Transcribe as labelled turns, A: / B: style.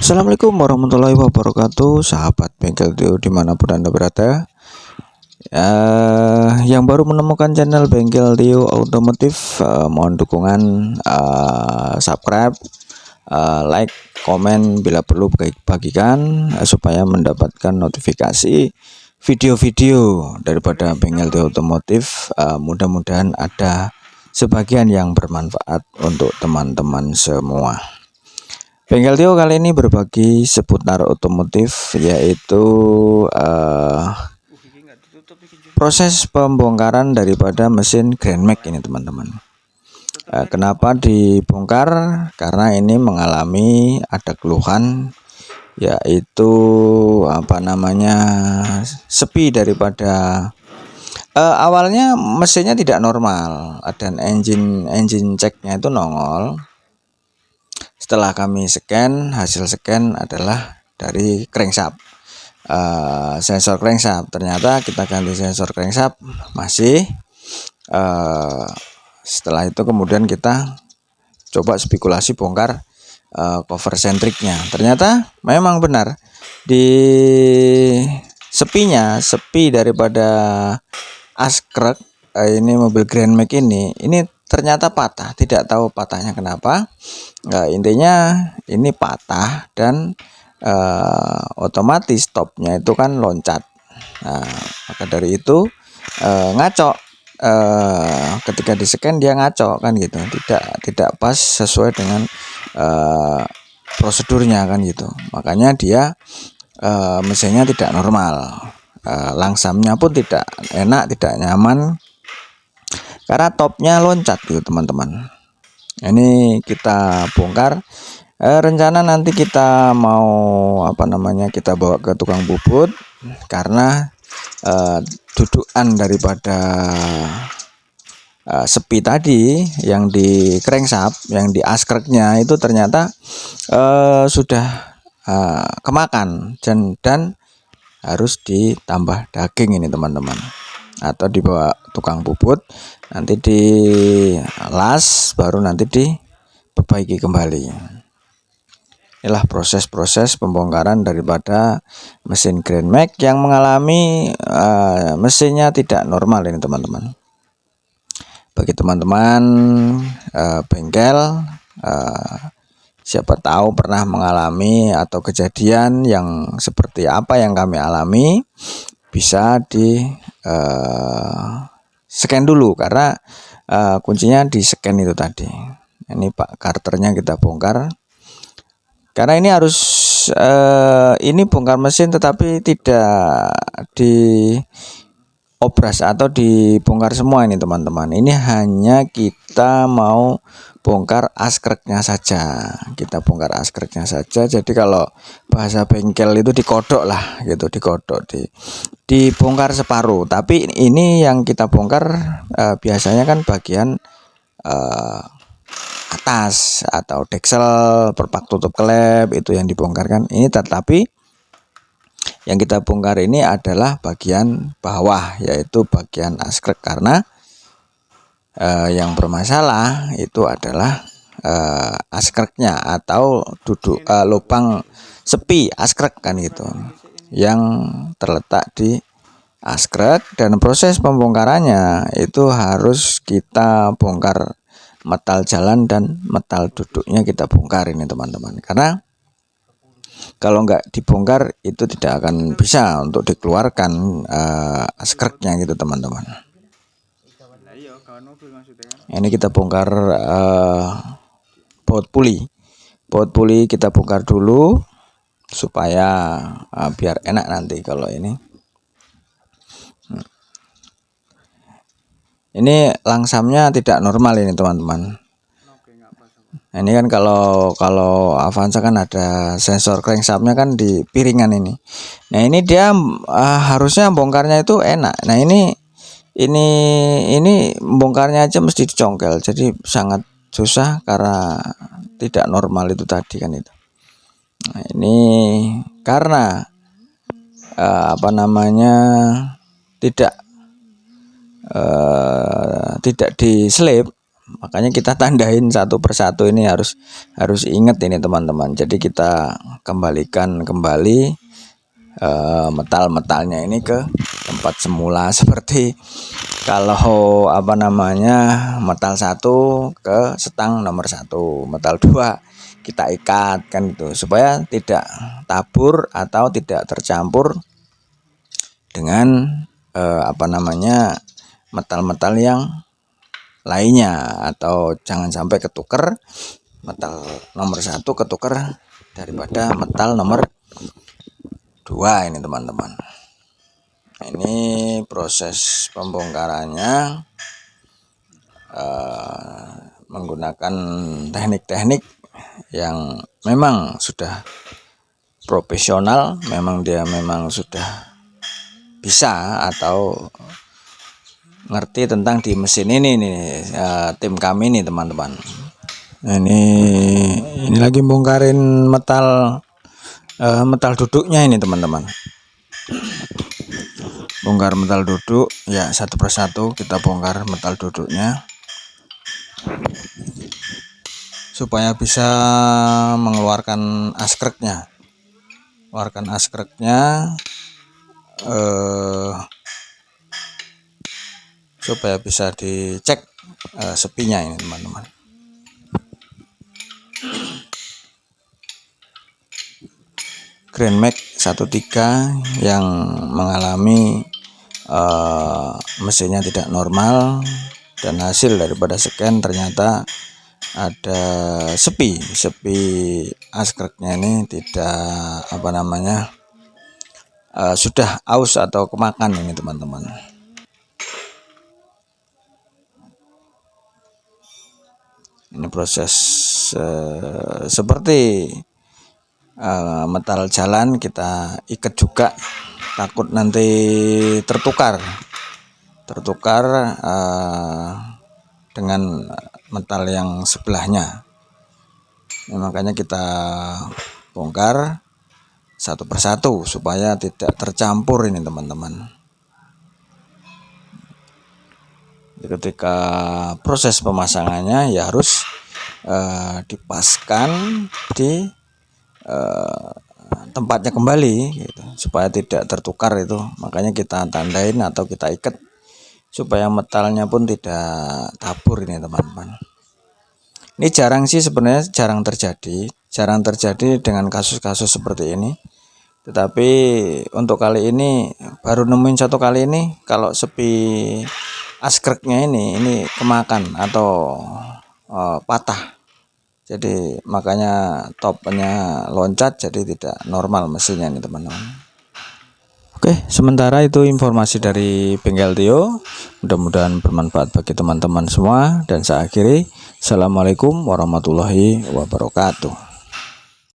A: Assalamualaikum warahmatullahi wabarakatuh, sahabat bengkel Dio dimanapun Anda berada. Yang baru menemukan channel bengkel Dio Otomotif, mohon dukungan, subscribe, like, komen, bila perlu bagikan, supaya mendapatkan notifikasi video-video daripada bengkel Dio Otomotif. Mudah-mudahan ada sebagian yang bermanfaat untuk teman-teman semua. Bengkel Tio kali ini berbagi seputar otomotif, yaitu proses pembongkaran daripada mesin Grand Max ini, teman-teman. Kenapa dibongkar? Karena ini mengalami ada keluhan, yaitu sepi daripada awalnya mesinnya tidak normal, dan engine checknya itu nongol. Setelah kami scan, hasil scan adalah dari crankshaft, sensor crankshaft. Ternyata kita ganti sensor crankshaft masih. Setelah itu kemudian kita coba spekulasi bongkar cover sentriknya. Ternyata memang benar, di sepi daripada askrek ini mobil Grand Max ini ternyata patah. Tidak tahu patahnya kenapa. Intinya ini patah dan otomatis topnya itu kan loncat. Maka dari itu ngaco. Ketika di scan dia ngaco kan gitu, tidak pas sesuai dengan prosedurnya kan gitu. Makanya dia mesinnya tidak normal, langsamnya pun tidak enak, tidak nyaman, karena topnya loncat gitu, teman-teman. Ini kita bongkar. Rencana nanti kita mau kita bawa ke tukang bubut, karena dudukan daripada sepi tadi yang di crankshaft, yang di askreknya itu ternyata sudah kemakan dan harus ditambah daging ini, teman-teman, atau dibawa tukang bubut, nanti dilas, baru nanti diperbaiki kembali. Inilah proses-proses pembongkaran daripada mesin Grand Max yang mengalami mesinnya tidak normal ini, teman-teman. Bagi teman-teman bengkel, siapa tahu pernah mengalami atau kejadian yang seperti apa yang kami alami, bisa di scan dulu, karena kuncinya di scan itu tadi. Ini Pak karternya kita bongkar, karena ini harus ini bongkar mesin tetapi tidak di obras atau dibongkar semua ini, teman-teman. Ini hanya kita mau bongkar askreknya saja. Kita bongkar askreknya saja. Jadi kalau bahasa bengkel itu dikodok lah gitu, dikodok, dibongkar separuh. Tapi ini yang kita bongkar biasanya kan bagian atas atau deksel, perpak tutup klep, itu yang dibongkar kan. Ini tetapi yang kita bongkar ini adalah bagian bawah, yaitu bagian askrek, karena yang bermasalah itu adalah askreknya atau lubang sepi askrek kan gitu, yang terletak di askrek. Dan proses pembongkarannya itu harus kita bongkar metal jalan dan metal duduknya, kita bongkar ini, teman-teman, karena kalau nggak dibongkar itu tidak akan bisa untuk dikeluarkan askreknya gitu, teman-teman. Ini kita bongkar baut puli kita bongkar dulu supaya biar enak nanti kalau ini. Ini langsamnya tidak normal ini, teman-teman. Ini kan kalau Avanza kan ada sensor crankshaftnya kan di piringan ini. Nah ini dia harusnya bongkarnya itu enak. Nah ini bongkarnya aja mesti dicongkel, jadi sangat susah karena tidak normal itu tadi kan itu. Nah ini karena tidak diselip, makanya kita tandain satu persatu. Ini harus ingat ini, teman-teman. Jadi kita kembalikan kembali metal-metalnya ini ke tempat semula, seperti kalau metal 1 ke setang nomor 1, metal 2 kita ikat kan itu, supaya tidak tabur atau tidak tercampur dengan metal-metal yang lainnya, atau jangan sampai ketuker metal nomor 1 ketuker daripada metal nomor 2 ini teman-teman. Ini proses pembongkarannya menggunakan teknik-teknik yang memang sudah profesional, memang sudah bisa atau ngerti tentang di mesin ini nih, tim kami nih teman-teman. Nah, ini lagi bongkarin metal duduknya ini teman-teman. Bongkar metal duduk ya, satu persatu kita bongkar metal duduknya supaya bisa mengeluarkan askreknya. Supaya bisa dicek sepinya ini teman-teman. Grand Max 13 yang mengalami mesinnya tidak normal, dan hasil daripada scan ternyata ada sepi askreknya ini tidak sudah aus atau kemakan ini teman-teman. Ini proses seperti metal jalan kita ikat juga, takut nanti tertukar dengan metal yang sebelahnya. Makanya kita bongkar satu persatu supaya tidak tercampur ini teman-teman. Ketika proses pemasangannya ya harus dipaskan di tempatnya kembali gitu, supaya tidak tertukar itu. Makanya kita tandain atau kita ikat supaya metalnya pun tidak tabur ini teman-teman. Ini jarang sih sebenarnya, jarang terjadi dengan kasus-kasus seperti ini. Tetapi untuk kali ini baru nemuin satu kali ini, kalau sepi askreknya ini kemakan atau patah. Jadi makanya topnya loncat, jadi tidak normal mesinnya ini teman-teman. Oke, sementara itu informasi dari Bengkel Tio. Mudah-mudahan bermanfaat bagi teman-teman semua, dan saya akhiri. Assalamualaikum warahmatullahi wabarakatuh.